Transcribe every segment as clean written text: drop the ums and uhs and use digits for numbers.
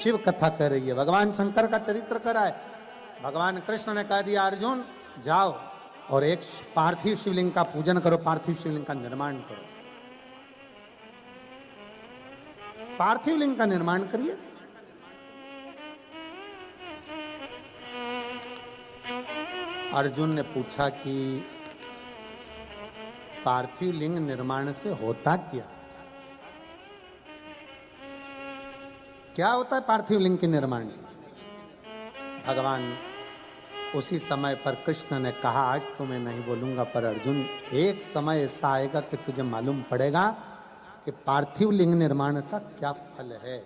शिव कथा कर रही है, भगवान शंकर का चरित्र करा है। भगवान कृष्ण ने कह दिया अर्जुन जाओ और एक पार्थिव शिवलिंग का पूजन करो, पार्थिव शिवलिंग का निर्माण करो। पार्थिव लिंग का निर्माण करिए। अर्जुन ने पूछा कि पार्थिव लिंग निर्माण से होता क्या? क्या होता है पार्थिव लिंग के निर्माण से? भगवान उसी समय पर कृष्ण ने कहा आज तो मैं नहीं बोलूंगा, पर अर्जुन एक समय ऐसा आएगा कि तुझे मालूम पड़ेगा कि पार्थिव लिंग निर्माण का क्या फल है।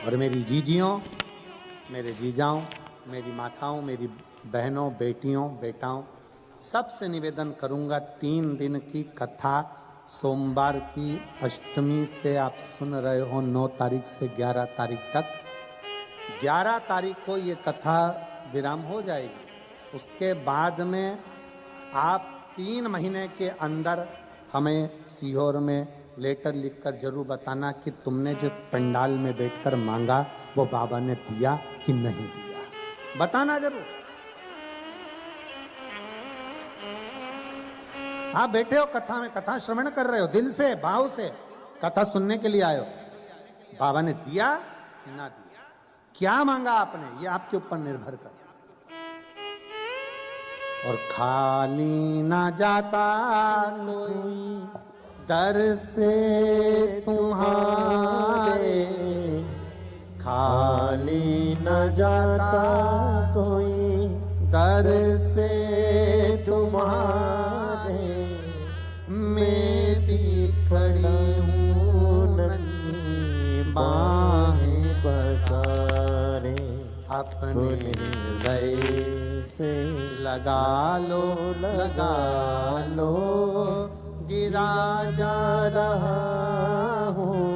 और मेरी जीजियों, मेरे जीजाओं, मेरी माताओं, मेरी बहनों, बेटियों, बेटाओं, सबसे निवेदन करूंगा 3 दिन की कथा सोमवार की अष्टमी से आप सुन रहे हो 9 तारीख से 11 तारीख तक। 11 तारीख को ये कथा विराम हो जाएगी। उसके बाद में आप 3 महीने के अंदर हमें सीहोर में लेटर लिखकर जरूर बताना कि तुमने जो पंडाल में बैठकर मांगा वो बाबा ने दिया कि नहीं दिया, बताना जरूर। आप बैठे हो कथा में, कथा श्रवण कर रहे हो, दिल से भाव से कथा सुनने के लिए आए हो, बाबा ने दिया ना दिया, क्या मांगा आपने, ये आपके ऊपर निर्भर कर। और खाली ना जाता कोई दर से तुम्हारे, खाली न जाता कोई दर से तुम्हारे, मैं भी खड़ी हूँ नन्ही बाहें पसारे, अपने हृदय से लगा लो, लगा लो, गिरा जा रहा हूँ,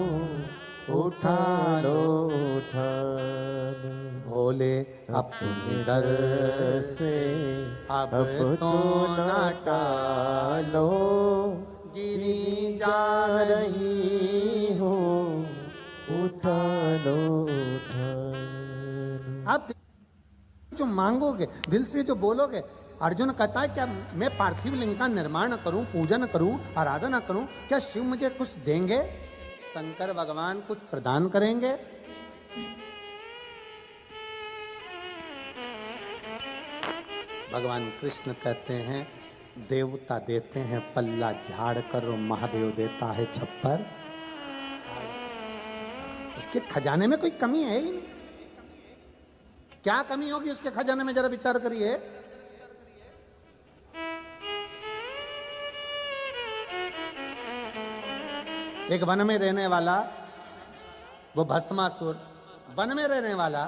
उठा लो, उठा लो, भोले अपने दर से अब तो न टालो, गिरी जा रही हूँ, उठा लो, उठा लो। आप जो मांगोगे, दिल से जो बोलोगे, अर्जुन कहता है क्या मैं पार्थिव लिंग का निर्माण करूं, पूजन करूं, आराधना करूं, क्या शिव मुझे कुछ देंगे? शंकर भगवान कुछ प्रदान करेंगे? भगवान कृष्ण कहते हैं देवता देते हैं पल्ला झाड़ कर, महादेव देता है छप्पर। उसके खजाने में कोई कमी है ही नहीं। क्या कमी होगी उसके खजाने में, जरा विचार करिए। एक वन में रहने वाला वो भस्मासुर, वन में रहने वाला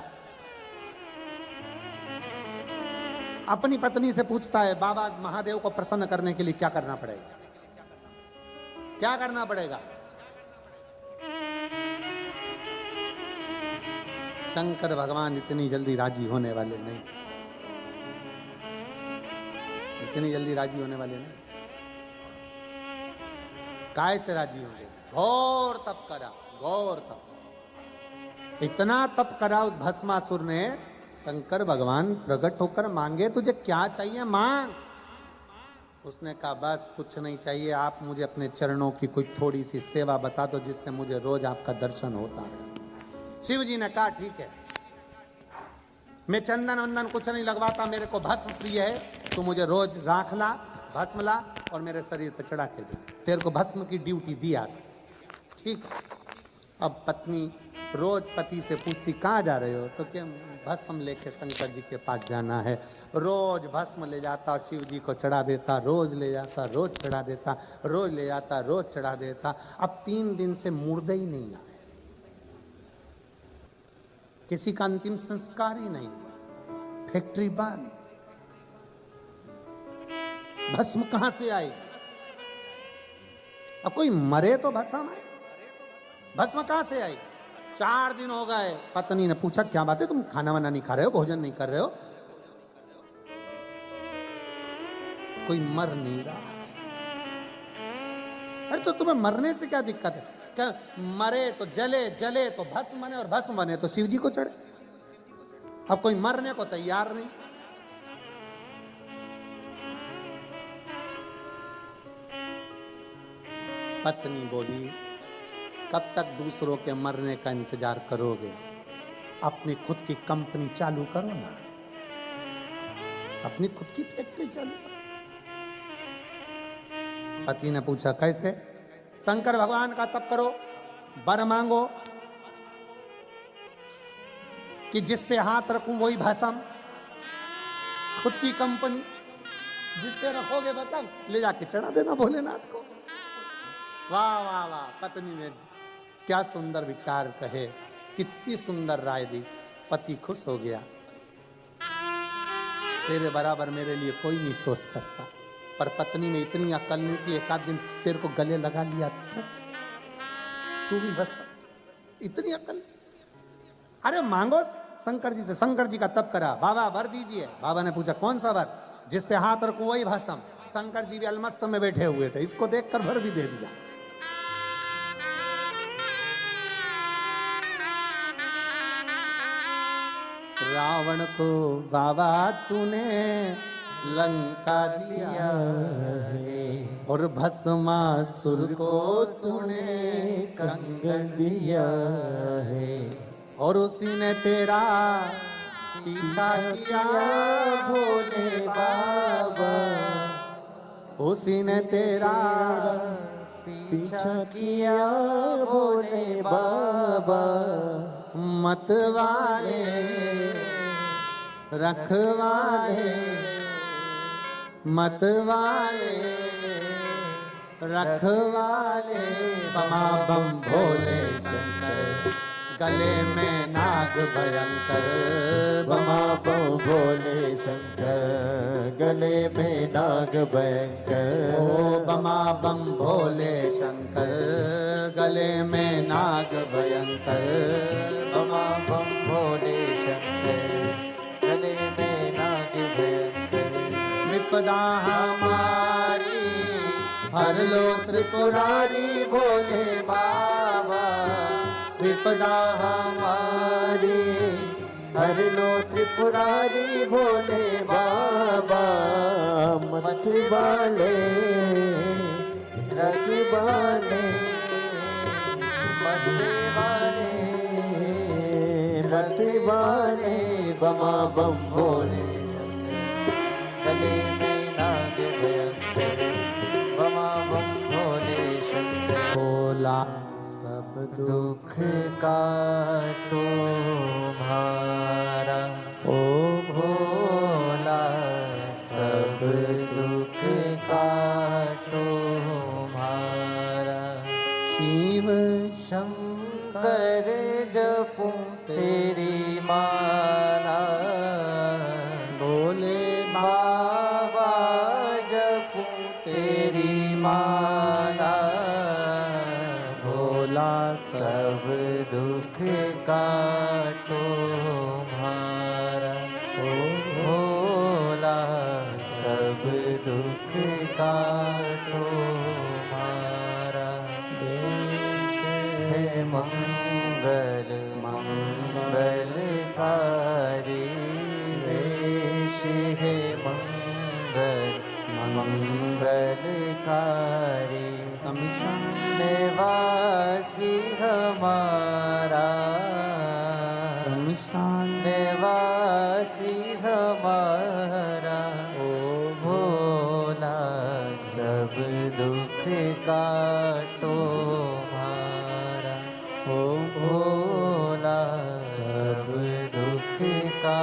अपनी पत्नी से पूछता है बाबा महादेव को प्रसन्न करने के लिए क्या करना पड़ेगा, क्या करना पड़ेगा? शंकर भगवान इतनी जल्दी राजी होने वाले नहीं, इतनी जल्दी राजी होने वाले नहीं। काय से राजी होंगे? घोर तप करा, घोर तप, इतना तप करा उस भस्मासुर ने। शंकर भगवान प्रकट होकर मांगे तुझे क्या चाहिए मांग। उसने कहा बस कुछ नहीं चाहिए, आप मुझे अपने चरणों की कोई थोड़ी सी सेवा बता दो जिससे मुझे रोज आपका दर्शन होता रहे। शिव जी ने कहा ठीक है, मैं चंदन वंदन कुछ नहीं लगवाता, मेरे को भस्म प्रिय है, तू मुझे रोज राख ला, भस्म ला और मेरे शरीर पर चढ़ा के दे, तेरे को भस्म की ड्यूटी दी आज। ठीक है। अब पत्नी रोज पति से पूछती कहाँ जा रहे हो, तो क्या भस्म लेके शंकर जी के पास जाना है। रोज भस्म ले जाता, शिव जी को चढ़ा देता, रोज ले जाता, रोज चढ़ा देता, रोज ले जाता, रोज चढ़ा देता। अब 3 दिन से मुर्दे ही नहीं आए, किसी का अंतिम संस्कार ही नहीं हुआ, फैक्ट्री बंद, भस्म कहां से आई? अब कोई मरे तो भस्म है, भस्म कहां से आई? 4 दिन हो गए, पत्नी ने पूछा क्या बात है, तुम खाना वाना नहीं खा रहे हो, भोजन नहीं कर रहे हो? कोई मर नहीं रहा। अरे तो तुम्हें मरने से क्या दिक्कत है? क्या मरे तो जले, जले तो भस्म बने, और भस्म बने तो शिव जी को चढ़े। अब कोई मरने को तैयार नहीं। पत्नी बोली, कब तक दूसरों के मरने का इंतजार करोगे? अपनी खुद की कंपनी चालू करो ना, अपनी खुद की फैक्ट्री चालू करो। पति ने पूछा कैसे? शंकर भगवान का तप करो, वर मांगो कि जिस पे हाथ रखूं वही भस्म, खुद की कंपनी, जिस पे रखोगे भस्म ले जाके चढ़ा देना भोलेनाथ को। वाह वाह वाह, पत्नी ने क्या सुंदर विचार कहे, कितनी सुंदर राय दी। पति खुश हो गया, तेरे बराबर मेरे लिए कोई नहीं सोच सकता। पर पत्नी में इतनी अकल नहीं थी, एक आध दिन तेरे को गले लगा लिया तो तू भी बस, इतनी अकल। अरे मांगो शंकर जी से, शंकर जी का तप करा, बाबा वर दीजिए। बाबा ने पूछा कौन सा वर? जिस पे हाथ रखूं वही भस्म। शंकर जी भी अलमस्त में बैठे हुए थे, इसको देखकर भर भी दे दिया। रावण को बाबा तूने लंका दिया है, और भस्मासुर को तूने कंगन दिया है, और उसी ने तेरा पीछा किया भोले बाबा, उसी ने तेरा पीछा किया भोले बाबा। मतवाले रखवाले, मतवाले रखवाले, बमा बम भोले शंकर, गले में नाग भयंकर, बमा बम भोले शंकर, गले में नाग भयंकर। ओ बमा बम भोले शंकर, गले में नाग भयंकर, बमा बम भोले शंकर, गले में नाग भयंकर। विपदा हमारी हर लो त्रिपुरारी भोले बाबा, विपदा हमारी हर लो त्रिपुरारी भोले बाबा। मत वाले रखवाले, मत वाले रखवाले, बमा बम भोले गले में नाग भयंकर, बमा बम भोले शंकर। भोला सब दुख काटो भारा, ओ भोला सब दुख काटो भारा। शिव शंकर जपूं तेरी माला, भोले बाबा जपूं तेरी माला। भोला सब दुख काटो भारा, ओ भोला सब दुख काटो भारा। हे मंगल मंगलकारी वेश, हे मंगल मंगलकारी। निवासी हमारा, निवासी हमारा। ओ भोला सब दुख काटो भारा, ओ भोला सब दुख का